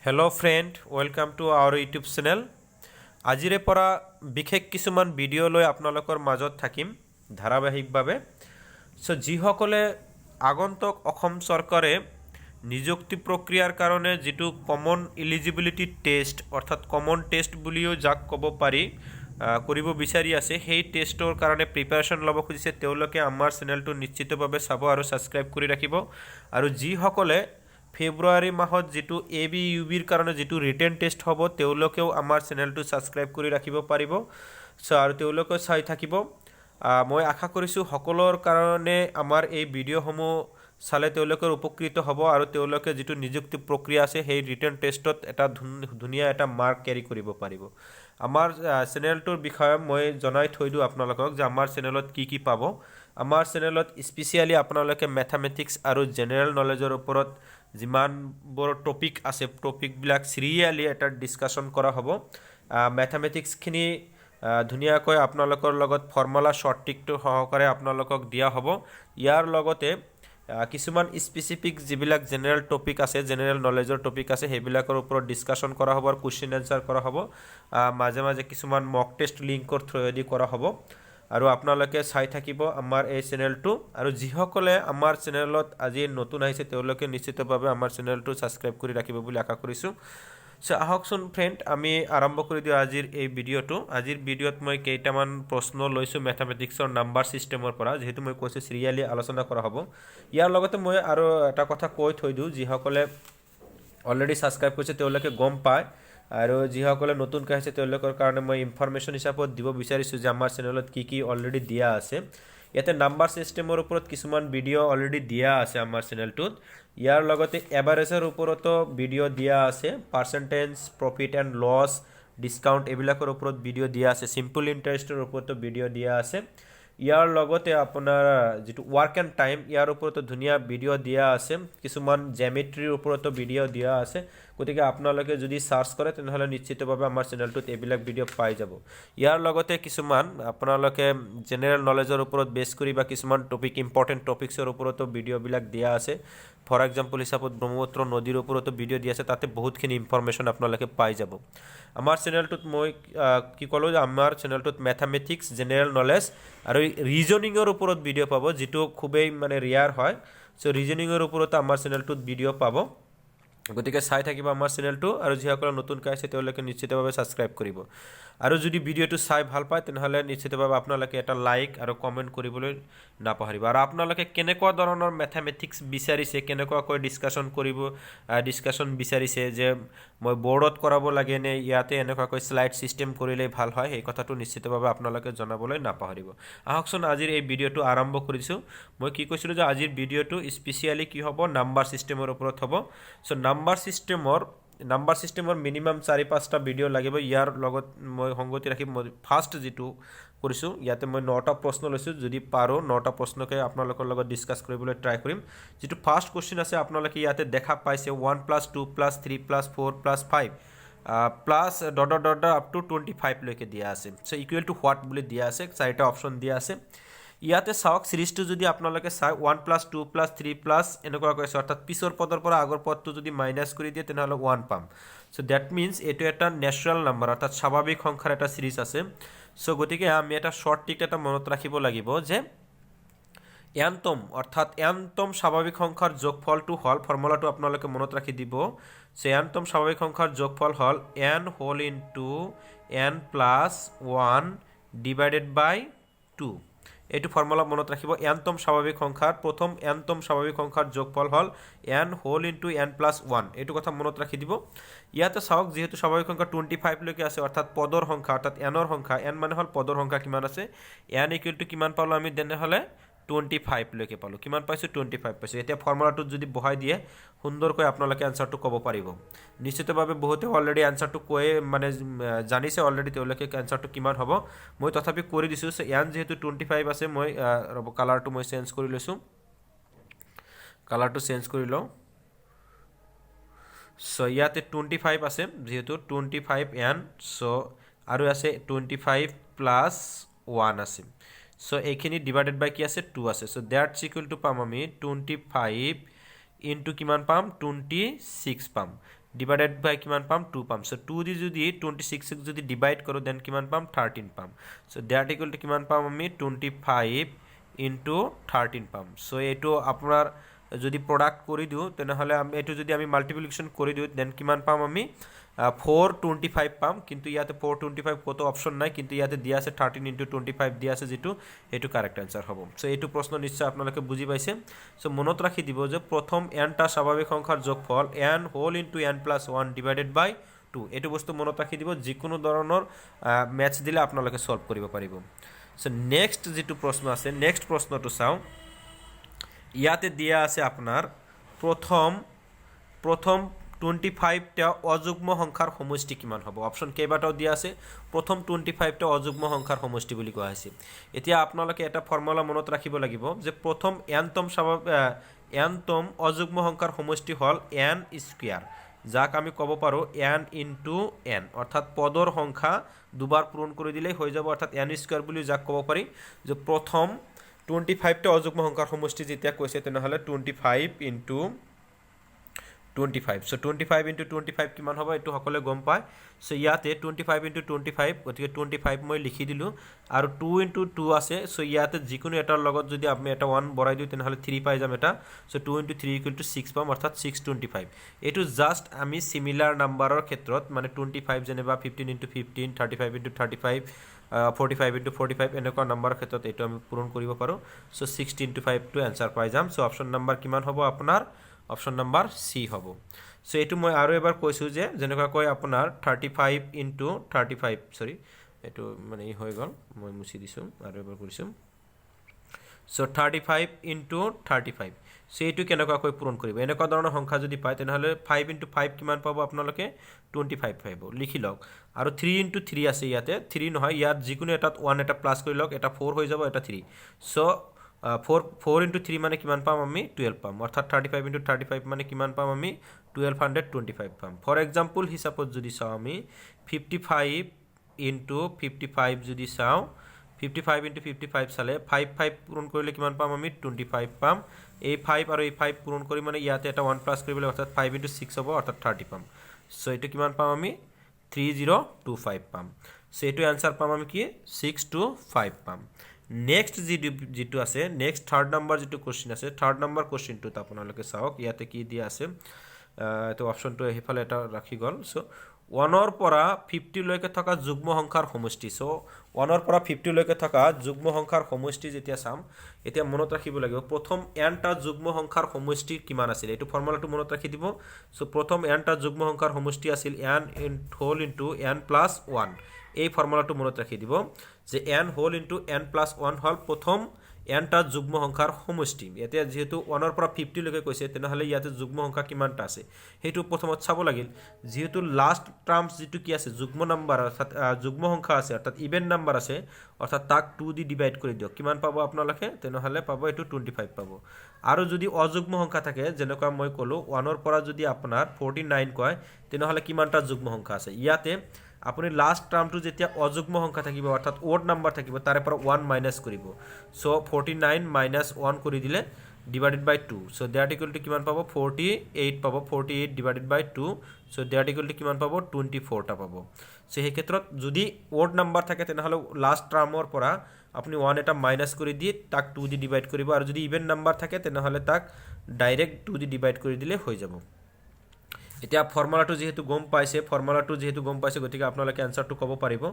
Hello' friend, welcome to our YouTube channel. আজিৰে পৰা বিশেষ কিছুমান ভিডিঅ' লৈ আপোনালোকৰ মাজত থাকিম ধাৰাবাহিকভাৱে। যিসকলে আগন্তুক অসম চৰকাৰে নিযুক্তি প্ৰক্ৰিয়াৰ কাৰণে যিটো কমন ইলিজিবিলিটি টেষ্ট অৰ্থাৎ কমন টেষ্ট বুলিও যাক ক'ব পাৰি কৰিব বিচাৰি আছে, সেই টেষ্টৰ কাৰণে প্ৰিপাৰেশ্যন ল'ব খুজিছে তেওঁলোকে আমাৰ চেনেলটো নিশ্চিতভাৱে চাব আৰু ছাবস্ক্ৰাইব কৰি ৰাখিব। আৰু যিসকলে ফেব্ৰুৱাৰী মাহত যিটো ABUBৰ কাৰণে যিটো ৰিটেন টেষ্ট হ'ব তেওঁলোকেও আমাৰ চেনেলটো ছাবস্ক্ৰাইব কৰি ৰাখিব পাৰিব। আৰু তেওঁলোকে চাই থাকিব। মই আশা কৰিছোঁ সকলোৰ কাৰণে আমাৰ এই ভিডিঅ'সমূহ চালে তেওঁলোকৰ উপকৃত হ'ব আৰু তেওঁলোকে যিটো নিযুক্তি প্ৰক্ৰিয়া আছে সেই ৰিটেন টেষ্টত এটা ধুনীয়া এটা মাৰ্ক কেৰি কৰিব পাৰিব। আমাৰ চেনেলটোৰ বিষয়ে মই জনাই থৈ দিওঁ আপোনালোকক যে আমাৰ চেনেলত কি পাব। আমাৰ চেনেলত স্পেচিয়েলি আপোনালোকে মেথামেটিক্স আৰু জেনেৰেল নলেজৰ ওপৰত যিমানবোৰ টপিক আছে টপিকবিলাক চিৰিয়েলি এটা ডিছকাশ্যন কৰা হ'ব। মেথামেটিক্সখিনি ধুনীয়াকৈ আপোনালোকৰ লগত ফৰ্মুলা শ্বৰ্ট ট্ৰিকটো সহকাৰে আপোনালোকক দিয়া হ'ব। ইয়াৰ লগতে কিছুমান স্পেচিফিক যিবিলাক জেনেৰেল টপিক আছে, জেনেৰেল নলেজৰ টপিক আছে, সেইবিলাকৰ ওপৰত ডিছকাশ্যন কৰা হ'ব আৰু কুৱেশ্যন এনচাৰ কৰা হ'ব। মাজে মাজে কিছুমান মক টেষ্ট লিংকৰ থ্ৰুৱেদি কৰা হ'ব আৰু আপোনালোকে চাই থাকিব আমাৰ এই চেনেলটো। আৰু যিসকলে আমাৰ চেনেলত আজি নতুন আহিছে তেওঁলোকে নিশ্চিতভাৱে আমাৰ চেনেলটো ছাবস্ক্ৰাইব কৰি ৰাখিব বুলি আশা কৰিছোঁ। আহকচোন ফ্ৰেণ্ড, আমি আৰম্ভ কৰি দিওঁ আজিৰ এই ভিডিঅ'টো। আজিৰ ভিডিঅ'ত মই কেইটামান প্ৰশ্ন লৈছোঁ মেথামেটিক্সৰ নাম্বাৰ ছিষ্টেমৰ পৰা, যিহেতু মই কৈছোঁ চিৰিয়েলি আলোচনা কৰা হ'ব। ইয়াৰ লগতে মই আৰু এটা কথা কৈ থৈ দিওঁ, যিসকলে অলৰেডি ছাবস্ক্ৰাইব কৰিছে তেওঁলোকে গম পায়, আৰু যিসকলে নতুনকৈ আহিছে তেওঁলোকৰ কাৰণে মই ইনফৰমেশ্যন হিচাপত দিব বিচাৰিছোঁ যে আমাৰ চেনেলত কি অলৰেডি দিয়া আছে। ইয়াতে নাম্বাৰ ছিষ্টেমৰ ওপৰত কিছুমান ভিডিঅ' অলৰেডি দিয়া আছে আমাৰ চেনেলটোত। ইয়াৰ লগতে এভাৰেজৰ ওপৰতো ভিডিঅ' দিয়া আছে, percentage, profit and loss, discount এইবিলাকৰ ওপৰত ভিডিঅ' দিয়া আছে, চিম্পল ইণ্টাৰেষ্টৰ ওপৰতো ভিডিঅ' দিয়া আছে। ইয়াৰ লগতে আপোনাৰ যিটো ৱাৰ্ক এণ্ড টাইম ইয়াৰ ওপৰতো ধুনীয়া ভিডিঅ' দিয়া আছে, কিছুমান জেমেট্ৰিৰ ওপৰতো ভিডিঅ' দিয়া আছে। গতিকে আপোনালোকে যদি চাৰ্চ কৰে তেনেহ'লে নিশ্চিতভাৱে আমাৰ চেনেলটোত এইবিলাক ভিডিঅ' পাই যাব। ইয়াৰ লগতে কিছুমান আপোনালোকে জেনেৰেল নলেজৰ ওপৰত বেছ কৰি বা কিছুমান টপিক ইম্পৰ্টেণ্ট টপিক্সৰ ওপৰতো ভিডিঅ'বিলাক দিয়া আছে। ফৰ এক্সাম্পল হিচাপত ব্ৰহ্মপুত্ৰ নদীৰ ওপৰতো ভিডিঅ' দিয়া আছে, তাতে বহুতখিনি ইনফৰমেশ্যন আপোনালোকে পাই যাব। আমাৰ চেনেলটোত মই কি ক'লোঁ যে আমাৰ চেনেলটোত মেথামেটিক্স, জেনেৰেল নলেজ আৰু ৰিজনিঙৰ ওপৰত ভিডিঅ' পাব, যিটো খুবেই মানে ৰেয়াৰ হয়। ৰিজনিঙৰ ওপৰতো আমাৰ চেনেলটোত ভিডিঅ' পাব। গতিকে চাই থাকিব আমাৰ চেনেলটো, আৰু যিসকলে নতুনকৈ আছে তেওঁলোকে নিশ্চিতভাৱে ছাবস্ক্ৰাইব কৰিব। আৰু যদি ভিডিঅ'টো চাই ভাল পায় তেনেহ'লে নিশ্চিতভাৱে আপোনালোকে এটা লাইক আৰু কমেণ্ট কৰিবলৈ নাপাহৰিব। আৰু আপোনালোকে কেনেকুৱা ধৰণৰ মেথামেটিক্স বিচাৰিছে, কেনেকুৱাকৈ ডিছকাশ্যন বিচাৰিছে, যে মই বৰ্ডত কৰাব লাগে নে ইয়াতে এনেকুৱাকৈ শ্লাইড ছিষ্টেম কৰিলেই ভাল হয়, সেই কথাটো নিশ্চিতভাৱে আপোনালোকে জনাবলৈ নাপাহৰিব। আহকচোন আজিৰ এই ভিডিঅ'টো আৰম্ভ কৰিছোঁ। মই কি কৈছিলোঁ যে আজিৰ ভিডিঅ'টো স্পেচিয়েলি কি হ'ব, নাম্বাৰ ছিষ্টেমৰ ওপৰত হ'ব। নাম্বাৰ ছিষ্টেমৰ মিনিমাম 4-5টা ভিডিঅ' লাগিব। ইয়াৰ লগত মই সংগতি ৰাখি মই ফাৰ্ষ্ট যিটো কৰিছোঁ, ইয়াতে মই 9টা প্ৰশ্ন লৈছোঁ। যদি পাৰোঁ 9টা প্ৰশ্নকে আপোনালোকৰ লগত ডিছকাছ কৰিবলৈ ট্ৰাই কৰিম। যিটো ফাৰ্ষ্ট কুৱেশ্যন আছে আপোনালোকে ইয়াতে দেখা পাইছে 1 + 2 + 3 + 4 + 5 প্লাছ আপ টু 25 লৈকে দিয়া আছে। ইকুৱেল টু হোৱাট বুলি দিয়া আছে, 4টা অপশ্যন দিয়া আছে। ইয়াতে চাওক চিৰিজটো যদি আপোনালোকে চাই 1 + 2 + 3 এনেকুৱাকৈ আছে, অৰ্থাৎ পিছৰ পদৰ পৰা আগৰ পদটো যদি মাইনাছ কৰি দিয়ে তেনেহ'লে 1 পাম। ডেট মিনছ এইটো এটা নেচাৰেল নাম্বাৰ, অৰ্থাৎ স্বাভাৱিক সংখ্যাৰ এটা চিৰিজ আছে। গতিকে আমি এটা শ্বৰ্ট ট্ৰিক এটা মনত ৰাখিব লাগিব যে এনতম স্বাভাৱিক সংখ্যাৰ যোগফলটো হ'ল, ফৰ্মুলাটো আপোনালোকে মনত ৰাখি দিব, এনতম স্বাভাৱিক সংখ্যাৰ যোগফল হ'ল n whole into n + 1 divided by 2। এইটো ফৰ্মুলা মনত ৰাখিব। প্ৰথম এনতম স্বাভাৱিক সংখ্যাৰ যোগফল হ'ল n হোল ইনটু n + 1, এইটো কথা মনত ৰাখি দিব। ইয়াতে চাওক যিহেতু স্বাভাৱিক সংখ্যা 25 লৈকে আছে, অৰ্থাৎ পদৰ সংখ্যা, অৰ্থাৎ এনৰ সংখ্যা, n মানে হ'ল পদৰ সংখ্যা কিমান আছে, n ইকুৱেল টু কিমান পালোঁ আমি, তেনেহ'লে 25 লৈকে পালোঁ। কিমান পাইছোঁ, 25 পাইছোঁ। এতিয়া ফৰ্মুলাটোত যদি বহাই দিয়ে সুন্দৰকৈ আপোনালোকে এনচাৰটো ক'ব পাৰিব। নিশ্চিতভাৱে বহুতে অলৰেডি এনচাৰটো জানিছে অলৰেডি তেওঁলোকে এনচাৰটো কিমান হ'ব। মই তথাপি কৰি দিছোঁ। n যিহেতু 25 আছে, মই কালাৰটো মই চেঞ্জ কৰি লৈছোঁ, কালাৰটো চেঞ্জ কৰি লওঁ। ইয়াতে 25 আছে, যিহেতু 25 n, আৰু আছে 25 + 1 আছে। এইখিনি ডিভাইডেড বাই কি আছে, 2 আছে। দ্যাটছ ইকুৱেল টু পাম আমি 25 ইনটু কিমান পাম, 26 পাম। ডিভাইডেড বাই কিমান পাম 2 পাম সো 2 দি যদি 26 যদি ডিভাইড করো দেন কিমান পাম 13 পাম সো দ্যাট ইকুয়াল টু কিমান পাম আমি 25 ইনটু 13 পাম সো এটো আপনার যদি প্রোডাক্ট করে দিও তেনেহলে আমি এটো যদি আমি মাল্টিপ্লিকেশন করে দিও দেন কিমান পাম আমি 425 পাম কিন্তু ইয়াতে 425 কত অপশন নাই কিন্তু ইয়াতে দিয়া আছে 13 ইনটু 25 দিয়া আছে যেটো এটো কারেক্ট आंसर হ'ব সো এটো প্রশ্ন নিশ্চয় আপোনালোকে বুজি পাইছে সো মনত ৰাখি দিব যে প্ৰথম n টা স্বাভাৱিক সংখ্যাৰ যোগফল n whole into n plus 1 divided by 2 এটো বস্তু মনত ৰাখি দিব যিকোনো ধৰণৰ ম্যাথছ দিলে আপোনালোকে সলভ কৰিব পাৰিব সো নেক্সট যেটো প্ৰশ্ন আছে নেক্সট প্ৰশ্নটো চাও ইয়াতে দিয়া আছে আপনার প্রথম 25 টা অযুগ্ম সংখ্যার সমষ্টি কিমান হ'ব অপশন কেইবাটাও দিয়া আছে প্রথম 25 টা অযুগ্ম সংখ্যার সমষ্টি বুলি কোৱা হৈছে এতিয়া আপোনালোকে এটা ফৰ্মুলা মনত ৰাখিব লাগিব যে প্ৰথম nতম অযুগ্ম সংখ্যাৰ সমষ্টি হল n স্কয়াৰ যাক আমি কব পাৰো n ইনটু n অৰ্থাৎ পদৰ সংখ্যা দুবার পূরণ করে দিলেই হয়ে যাব অর্থাৎ n স্কয়ার বুলি যাক কব পারি যে প্রথম 25 টা অযুগ্ম সংখ্যার সমষ্টি যেতিয়া কৈছে তেনেহলে 25 ইনটু 25 সো 25 ইনটু 25 কিমান হ'ব এটো সকলে গম পায় সো ইয়াতে 25 ইনটু 25 গতিকে 25 মই লিখি দিলু আৰু 2 ইনটু 2 আছে সো ইয়াতে যিকোনো এটাৰ লগত যদি আমি এটা 1 বঢ়াই দিও তেনেহলে 3 পাই যাম এটা সো 2 ইনটু 3 ইকুয়াল টু 6 পাম অর্থাৎ 625 এটো জাস্ট আমি সিমিলার নাম্বাৰৰ ক্ষেত্ৰত মানে 25 যেনেবা 15 ইনটু 15 35 ইনটু 35 45 ইনটু 45 এনেকুৱা নাম্বাৰৰ ক্ষেত্ৰত এটো আমি পূৰণ কৰিব পাৰো সো 16 ইনটু 5 টো आंसर পাই যাম সো অপশন নাম্বাৰ কিমান হ'ব আপোনাৰ অপশন নাম্বাৰ সি হ'ব সো এটো মই আৰু এবাৰ কৈছো যে যেনেকুৱা কয় আপোনাৰ 35 ইনটু 35 সৰি এটো মানে ই হৈ গল মই মুছি দিছো আৰু এবাৰ কৰিছো সো 35 ইনটু 35 সো এটো কেনেকুৱা কৈ পূৰণ কৰিব এনেকুৱা ধৰণৰ সংখ্যা যদি পায় তেনেহলে 5 ইনটু 5 কিমান পাব আপোনালোকে 25 পাব লিখি লওক আৰু 3 ইনটু 3 আছে ইয়াতে 3 নহয় ইয়াত যিকোনো এটাত 1 এটা প্লাস কৰি লওক এটা 4 হৈ যাব এটা 3 সো 4 ইনটু 3 মানে কিমান পাম আমি 12 পাম অর্থাৎ 35 ইনটু 35 মানে কিমান পাম আমি 1225 পাম ফর एग्जांपल হিসাবত যদি চাও আমি 55 ইনটু 55 যদি চাও 55 ইনটু 55 সালে 5 পূরণ কৰিলে কিমান পাম আমি 25 পাম এই 5 আৰু এই 5 পূৰণ কৰি মানে ইয়াতে এটা 1 প্লাস কৰিবলৈ অর্থাৎ 5 ইনটু 6 হ'ব অর্থাৎ 30 পাম সো এটো কিমান পাম আমি 3025 পাম সো এটো आंसर পাম আমি কি 625 পাম নেক্সট যেটো আছে নেক্সট থার্ড নাম্বার যেটো কোশ্চেন আছে থার্ড নাম্বার কোশ্চেনটো আপোনালোকে চাওক ইয়াতে কি দিয়া আছে তো অপশনটো হেফালে এটা ৰাখি গল সো 1 ৰ পৰা 50 লৈকে থকা যুগ্ম সংখ্যাৰ সমষ্টি সো 1 ৰ পৰা 50 লৈকে থকা যুগ্ম সংখ্যাৰ সমষ্টি যেতিয়া চাম এতিয়া মনত ৰাখিব লাগিব প্ৰথম n টা যুগ্ম সংখ্যাৰ সমষ্টি কিমান আছিল এটো ফৰ্মুলাটো মনত ৰাখি দিব সো প্ৰথম n টা যুগ্ম সংখ্যাৰ সমষ্টি আছিল n whole into n plus 1 এই ফৰ্মুলাটো মনত ৰাখি দিব যে n whole into n plus 1 হল প্ৰথম n টা যুগ্ম সংখ্যাৰ সমষ্টি এতিয়া যেহেতু 1 ৰ পৰা 50 লৈকে কৈছে তেনেহলে ইয়াতে যুগ্ম সংখ্যা কিমানটা আছে হেতু প্ৰথমত চাব লাগিল যেহেতু লাস্ট টার্মস যেটো কি আছে যুগ্ম নাম্বার অর্থাৎ যুগ্ম সংখ্যা আছে অর্থাৎ ইভেন নাম্বার আছে অর্থাৎ তাক 2 দি ডিভাইড কৰি দিও কিমান পাবো আপোনালোকে তেনেহলে পাবো এটো 25 পাবো আৰু যদি অযুগ্ম সংখ্যা থাকে যেনেকুৱা মই কলো 1 ৰ পৰা যদি আপোনাৰ 49 কয় তেনেহলে কিমানটা যুগ্ম সংখ্যা আছে ইয়াতে আপুনি লাস্ট টার্মটো যেতিয়া অযুগ্ম সংখ্যা থাকিব অর্থাৎ ওড নাম্বার থাকিব তাৰে পৰা 1 মাইনাস কৰিব সো 49 মাইনাস 1 কৰি দিলে divided by 2 so that equal to কিমান পাবো 48 পাবো 48 divided by 2 so that equal to কিমান পাবো 24 টা পাবো সো এই ক্ষেত্ৰত যদি ওড নাম্বাৰ থাকে তেনেহলে লাস্ট টাৰ্মৰ পৰা আপুনি 1 এটা মাইনাস কৰি দি তাক 2 দি ডিভাইড কৰিব আৰু যদি ইভেন নাম্বাৰ থাকে তেনেহলে তাক ডাইৰেক্ট 2 দি ডিভাইড কৰি দিলে হৈ যাব এতিয়া ফৰ্মুলাটো যেহেতু গম পাইছে গতিকে আপোনালোকে आंसरটো কব পাৰিব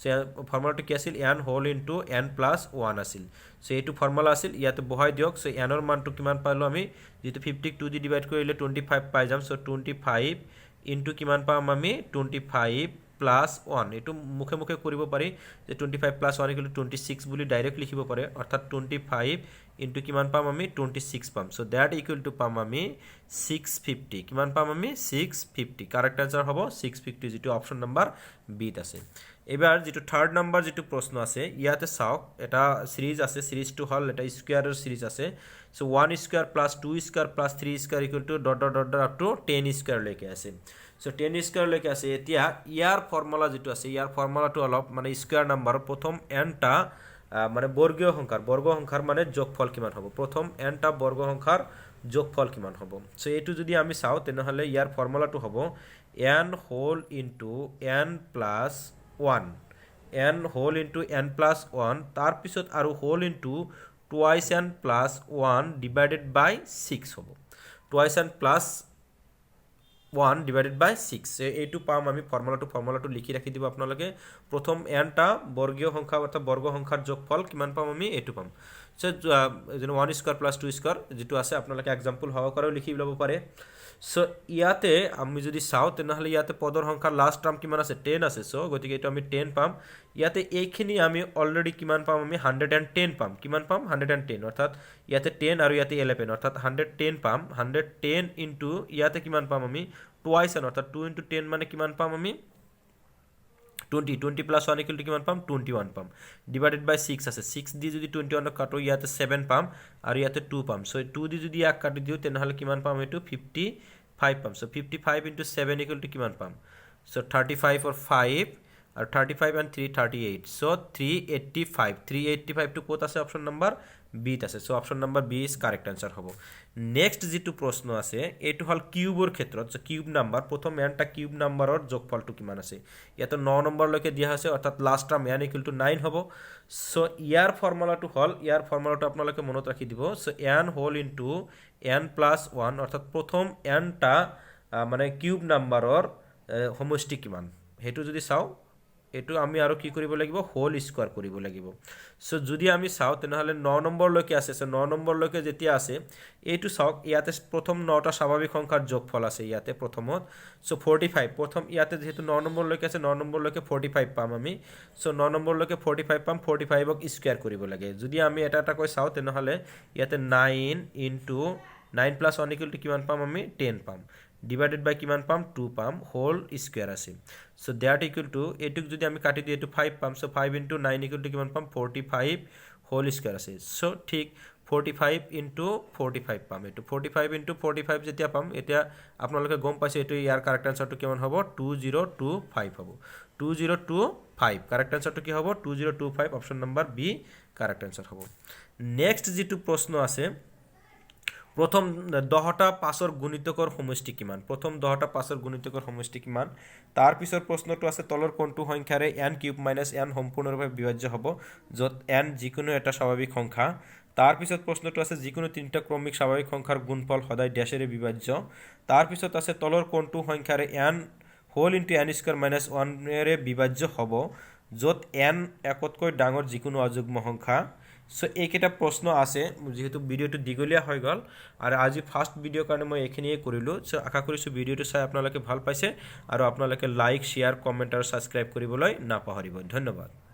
সে ফর্মুলাটো কি আছিল n whole into n plus 1 আছিল সো এইটো ফর্মুলা আছিল ইয়াতে বহাই দিয়ক সো n ৰ মানটো কিমান পালো আমি যেটো 50 2 দি ডিভাইড কৰিলে 25 পাই যাম সো 25 ইনটু কিমান পাম আমি 25 প্লাস 1 এটো মুখে মুখে কৰিব পাৰি যে 25 প্লাস 1 ইকুয়াল টু 26 বুলি ডাইৰেক্ট লিখিব পাৰে অর্থাৎ 25 ইনটু কিমান পাম আমি 26 পাম সো দ্যাট ইকুয়াল টু পাম আমি 650 কিমান পাম আমি 650 কারেক্ট आंसर হ'ব 650 যেটো অপশন নাম্বার বি ত আছে এবাৰ যেটো থাৰ্ড নাম্বাৰ যেটো প্ৰশ্ন আছে ইয়াতে চাওক এটা সিৰিজ আছে সিৰিজটো হল এটা স্কয়াৰৰ সিরিজ আছে so 1 square plus 2 square plus 3 square equal to dot dot dot up to 10 square লৈকে আছে সো 10 স্কয়ার লৈকে আছে এতিয়া ইয়াৰ ফৰ্মুলা যেটো আছে ইয়াৰ ফৰ্মুলাটো অলপ মানে স্কয়াৰ নাম্বাৰ প্ৰথম n টা মানে বৰ্গীয় সংখ্যাৰ মানে যোগফল কিমান হ'ব প্ৰথম n টা বৰ্গ সংখ্যাৰ যোগফল কিমান হ'ব সো এইটো যদি আমি চাও তেনেহলে ইয়াৰ ফৰ্মুলাটো হ'ব n whole into n plus 1 n whole into n plus 1 তাৰ পিছত আৰু whole into twice n plus 1 divided by 6 হ'ব twice n plus 1 divided by 6 এইটো পাম আমি ফৰ্মুলাটো লিখি ৰাখি দিব আপোনালোকে প্ৰথম n টা বৰ্গীয় সংখ্যা অৰ্থাৎ বৰ্গ সংখ্যাৰ যোগফল কিমান পাম আমি এইটো পাম সো 1 স্কয়াৰ প্লাস 2 স্কয়াৰ যেটো আছে আপোনালোকে एग्जांपल সহকাৰেও লিখি ল'ব পাৰে সো ইয়াতে আমি যদি চাও তেনেহলে ইয়াতে পদৰ সংখ্যাৰ লাষ্ট টাৰ্ম কিমান আছে 10 আছে সো গতিকে এটো আমি 10 পাম ইয়াতে এইখিনি আমি অলৰেডি কিমান পাম আমি 110 পাম কিমান পাম 110 অৰ্থাৎ ইয়াতে 10 আৰু ইয়াতে 11 অৰ্থাৎ 110 পাম 110 ইনটু ইয়াতে কিমান পাম আমি টুৱাইস n অৰ্থাৎ 2 ইনটু 10 মানে কিমান পাম আমি 20 plus 1 equal to কিমান পাম 21 পাম ডিভাইডেড বাই 6 আছে 6 দি যদি 21 কাটো ইয়াতে 7 পাম আৰু ইয়াতে 2 পাম সো 2 দি যদি এক কাটি দিও তেনেহলে কিমান পাম এটো 55 পাম সো 55 into 7 equal to কিমান পাম সো 35 or 5 আৰু 35 and 3 38 সো 385 to কোত আছে অপশন নাম্বার বি ত আছে so option number B is correct answer হ'ব নেক্সট যেটো প্ৰশ্ন আছে এটো হল কিউবৰ ক্ষেত্ৰত সো কিউব নাম্বাৰ প্ৰথম nটা কিউব নাম্বাৰৰ যোগফলটো কিমান আছে ইয়াতে 9 নম্বৰ লৈকে দিয়া আছে অৰ্থাৎ last term n equal to 9 হ'ব সো ইয়াৰ ফৰ্মুলাটো আপোনালোকে মনত ৰাখি দিব so n whole into n plus 1 অৰ্থাৎ প্ৰথম nটা মানে কিউব নাম্বাৰৰ সমষ্টি কিমান হেতু যদি চাও এটো আমি আৰু কি কৰিব লাগিব হোল স্কয়াৰ কৰিব লাগিব সো যদি আমি চাও তেনেহলে 9 নম্বৰ লৈকে আছে সো 9 নম্বৰ লৈকে যেতিয়া আছে এইটো চাওক ইয়াতে প্ৰথম 9টা স্বাভাৱিক সংখ্যাৰ যোগফল আছে ইয়াতে প্ৰথমত সো 45 প্ৰথম ইয়াতে যেহেতু 9 নম্বৰ লৈকে আছে 9 নম্বৰ লৈকে 45 পাম আমি সো 9 নম্বৰ লৈকে 45 পাম 45 ক স্কয়াৰ কৰিব লাগে যদি আমি এটা কৈ চাও তেনেহলে ইয়াতে 9 into 9 plus 1 equal to কিমান পাম আমি 10 পাম divided by কিমান পাম 2 পাম হোল স্কয়ার আছে সো দ্যাট ইকুয়াল টু এটুক যদি আমি কাটি দিই এটো 5 পাম সো 5 into 9 equal to কিমান পাম 45 হোল স্কয়ার আছে সো ঠিক 45 into 45 পাম এটো 45 into 45 যেতিয়া পাম এতিয়া আপোনালোকে গম পাইছে এটো ইয়াৰ কারেক্ট आंसरটো কিমান হ'ব 2025 হ'ব 2025 কারেক্ট आंसरটো কি হ'ব 2025 option number B correct answer হ'ব নেক্সট যেটো প্ৰশ্ন আছে প্ৰথম 10টা পাঁচৰ গুণিতকৰ সমষ্টি কিমান প্ৰথম 10টা পাঁচৰ গুণিতকৰ সমষ্টি কিমান তাৰ পিছৰ প্ৰশ্নটো আছে তলৰ কোনটো সংখ্যাৰে n কিউব - n সম্পূৰ্ণৰূপে বিভাজ্য হ'ব যত n যিকোনো এটা স্বাভাৱিক সংখ্যা তাৰ পিছত প্ৰশ্নটো আছে যিকোনো তিনিটা ক্ৰমিক স্বাভাৱিক সংখ্যাৰ গুণফল সদায় ড্যাশেৰে বিভাজ্য তাৰ পিছত আছে তলৰ কোনটো সংখ্যাৰে n whole into n square - 1 এৰে বিভাজ্য হ'ব যত n একতকৈ ডাঙৰ যিকোনো অযুগ্ম সংখ্যা সো এইকেটা প্ৰশ্ন আছে যেহেতু ভিডিওটো দিগলীয়া হৈ গল আৰু আজি ফাৰ্স্ট ভিডিও কাৰণে মই এখিনিয়ে কৰিলো সো আশা কৰিছো ভিডিওটো চাই আপোনালোকে ভাল পাইছে আৰু আপোনালোকে লাইক শেয়াৰ কমেন্ট আৰু সাবস্ক্ৰাইব কৰিবলৈ নাপাহৰিব ধন্যবাদ